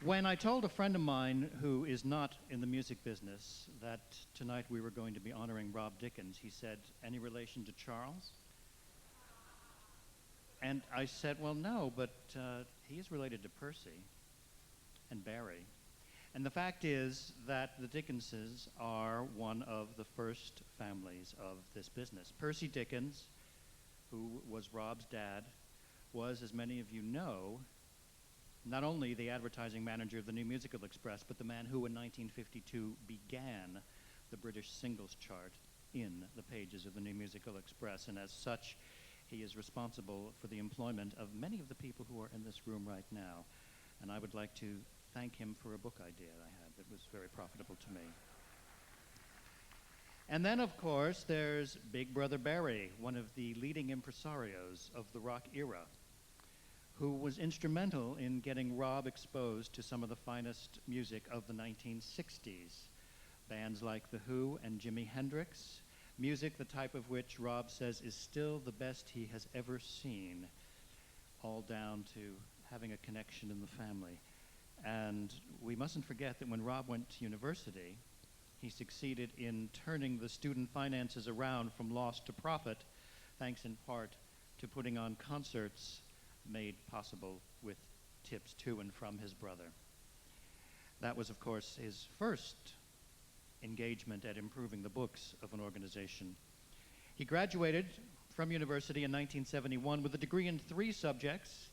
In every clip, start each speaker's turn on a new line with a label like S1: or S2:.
S1: When I told a friend of mine who is not in the music business that tonight we were going to be honoring Rob Dickins, he said, "Any relation to Charles?" And I said, "Well, no, but he is related to Percy and Barry." And the fact is that the Dickinses are one of the first families of this business. Percy Dickins, who was Rob's dad, was, as many of you know, not only the advertising manager of the New Musical Express, but the man who in 1952 began the British singles chart in the pages of the New Musical Express. And as such, he is responsible for the employment of many of the people who are in this room right now. And I would like to thank him for a book idea I had that was very profitable to me. And then, of course, there's Big Brother Barry, one of the leading impresarios of the rock era, who was instrumental in getting Rob exposed to some of the finest music of the 1960s. Bands like The Who and Jimi Hendrix, music the type of which Rob says is still the best he has ever seen, all down to having a connection in the family. And we mustn't forget that when Rob went to university, he succeeded in turning the student finances around from loss to profit, thanks in part to putting on concerts made possible with tips to and from his brother. That was, of course, his first engagement at improving the books of an organization. He graduated from university in 1971 with a degree in 3 subjects,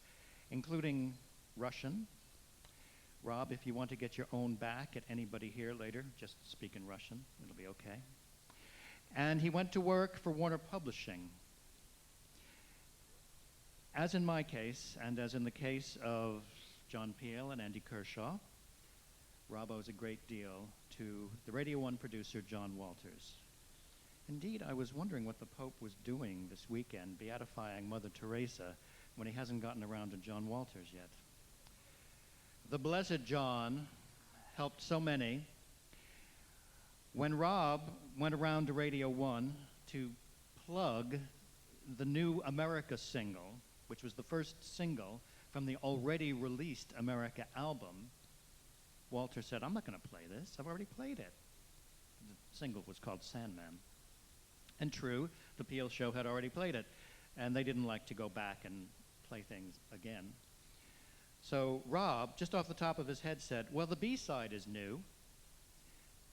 S1: including Russian. Rob, if you want to get your own back at anybody here later, just speak in Russian. It'll be okay. And he went to work for Warner Publishing. As in my case, and as in the case of John Peel and Andy Kershaw, Rob owes a great deal to the Radio 1 producer, John Walters. Indeed, I was wondering what the Pope was doing this weekend, beatifying Mother Teresa, when he hasn't gotten around to John Walters yet. The Blessed John helped so many. When Rob went around to Radio 1 to plug the new America single, which was the first single from the already released America album, Walter said, "I'm not going to play this. I've already played it." The single was called Sandman. And true, the Peel show had already played it, and they didn't like to go back and play things again. So Rob, just off the top of his head, said, "Well, the B-side is new."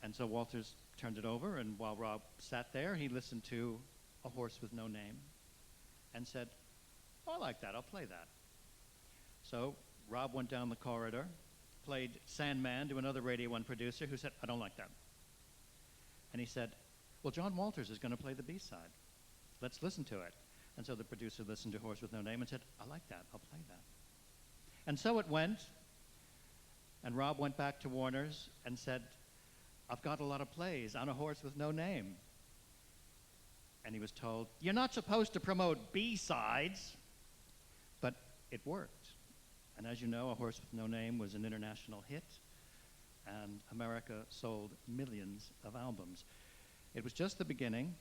S1: And so Walters turned it over, and while Rob sat there, he listened to A Horse with No Name and said, "Oh, I like that. I'll play that." So Rob went down the corridor, played Sandman to another Radio 1 producer who said, "I don't like that." And he said, "Well, John Walters is going to play the B-side. Let's listen to it." And so the producer listened to Horse with No Name and said, "I like that. I'll play that." And so it went, and Rob went back to Warner's and said, "I've got a lot of plays on A Horse with No Name." And he was told, "You're not supposed to promote B-sides." But it worked. And as you know, A Horse with No Name was an international hit, and America sold millions of albums. It was just the beginning,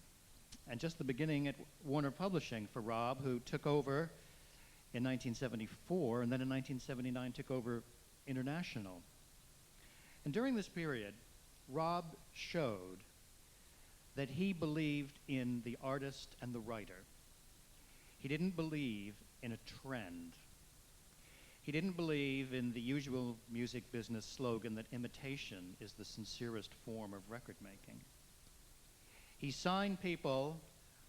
S1: and just the beginning at Warner Publishing for Rob, who took over in 1974, and then in 1979 took over International. And during this period, Rob showed that he believed in the artist and the writer. He didn't believe in a trend. He didn't believe in the usual music business slogan that imitation is the sincerest form of record making. He signed people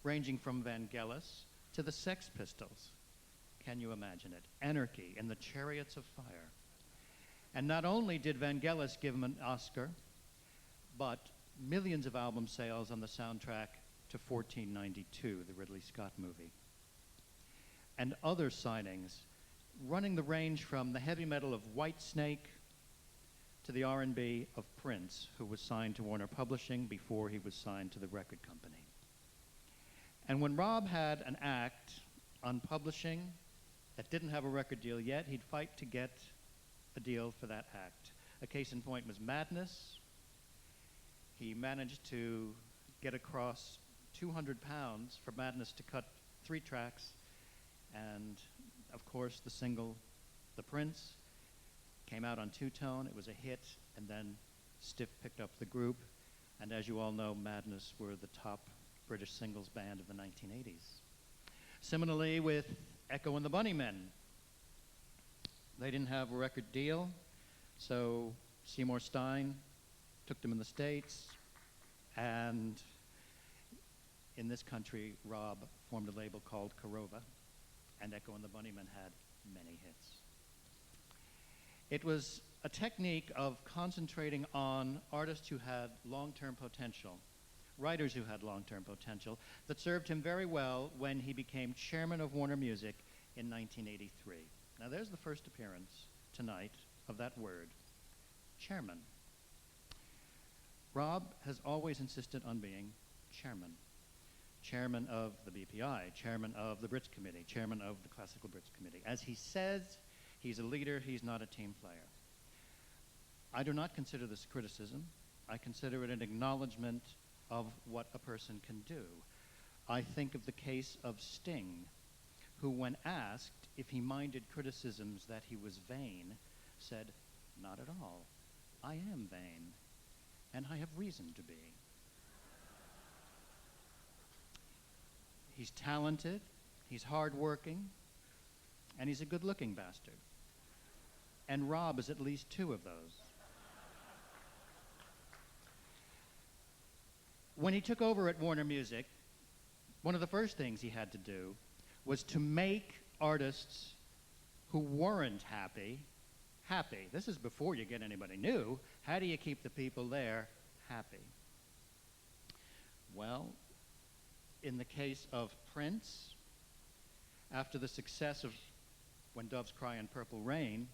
S1: ranging from Vangelis to the Sex Pistols. Can you imagine it? Anarchy and the Chariots of Fire. And not only did Vangelis give him an Oscar, but millions of album sales on the soundtrack to 1492, the Ridley Scott movie. And other signings running the range from the heavy metal of Whitesnake to the R&B of Prince, who was signed to Warner Publishing before he was signed to the record company. And when Rob had an act on publishing that didn't have a record deal yet, he'd fight to get a deal for that act. A case in point was Madness. He managed to get across 200 pounds for Madness to cut 3 tracks, and of course the single, The Prince, Came out on two-tone, it was a hit, and then Stiff picked up the group, and as you all know, Madness were the top British singles band of the 1980s. Similarly with Echo and the Bunnymen. They didn't have a record deal, so Seymour Stein took them in the States, and in this country, Rob formed a label called Korova, and Echo and the Bunnymen had many hits. It was a technique of concentrating on artists who had long-term potential, writers who had long-term potential, that served him very well when he became chairman of Warner Music in 1983. Now there's the first appearance tonight of that word, chairman. Rob has always insisted on being chairman. Chairman of the BPI, chairman of the Brits Committee, chairman of the Classical Brits Committee. As he says, he's a leader, he's not a team player. I do not consider this criticism. I consider it an acknowledgement of what a person can do. I think of the case of Sting, who when asked if he minded criticisms that he was vain, said, "Not at all. I am vain, and I have reason to be." He's talented, he's hardworking, and he's a good-looking bastard. And Rob is at least two of those. When he took over at Warner Music, one of the first things he had to do was to make artists who weren't happy, happy. This is before you get anybody new. How do you keep the people there happy? Well, in the case of Prince, after the success of When Doves Cry and Purple Rain,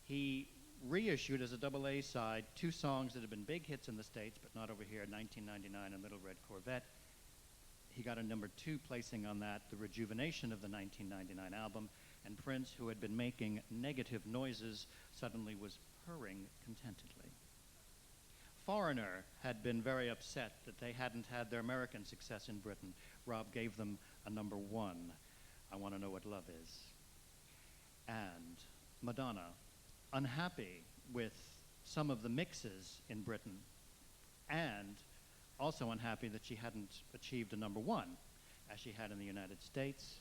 S1: he reissued as a double A side two songs that had been big hits in the States, but not over here, 1999 and Little Red Corvette. He got a #2 placing on that, the rejuvenation of the 1999 album, and Prince, who had been making negative noises, suddenly was purring contentedly. Foreigner had been very upset that they hadn't had their American success in Britain. Rob gave them a #1, I Want to Know What Love Is. And Madonna, unhappy with some of the mixes in Britain, and also unhappy that she hadn't achieved a #1, as she had in the United States,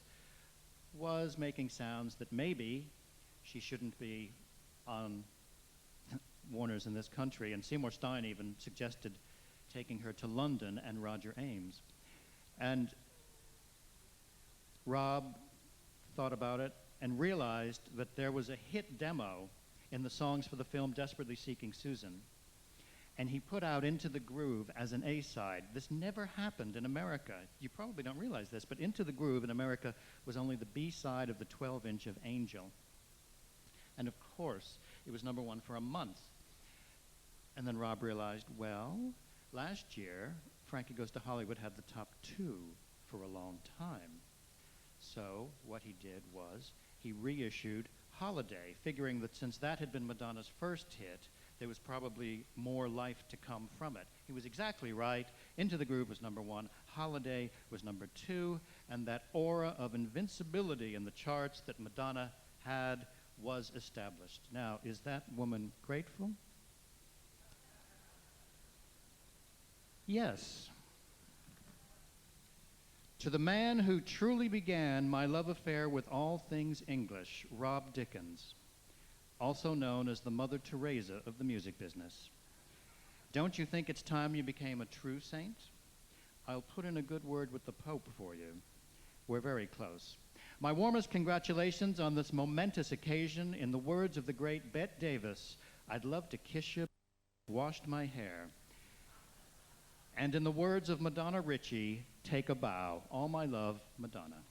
S1: was making sounds that maybe she shouldn't be on Warner's in this country, and Seymour Stein even suggested taking her to London and Roger Ames. And Rob thought about it and realized that there was a hit demo in the songs for the film Desperately Seeking Susan, and he put out Into the Groove as an A-side. This never happened in America. You probably don't realize this, but Into the Groove in America was only the B-side of the 12-inch of Angel. And of course, it was #1 for a month. And then Rob realized, well, last year, Frankie Goes to Hollywood had the top 2 for a long time. So what he did was he reissued Holiday, figuring that since that had been Madonna's first hit, there was probably more life to come from it. He was exactly right. Into the Groove was #1, Holiday was #2, and that aura of invincibility in the charts that Madonna had was established. Now, is that woman grateful? Yes. To the man who truly began my love affair with all things English, Rob Dickins, also known as the Mother Teresa of the music business. Don't you think it's time you became a true saint? I'll put in a good word with the Pope for you. We're very close. My warmest congratulations on this momentous occasion. In the words of the great Bette Davis, I'd love to kiss you, washed my hair. And in the words of Madonna Ritchie, take a bow. All my love, Madonna.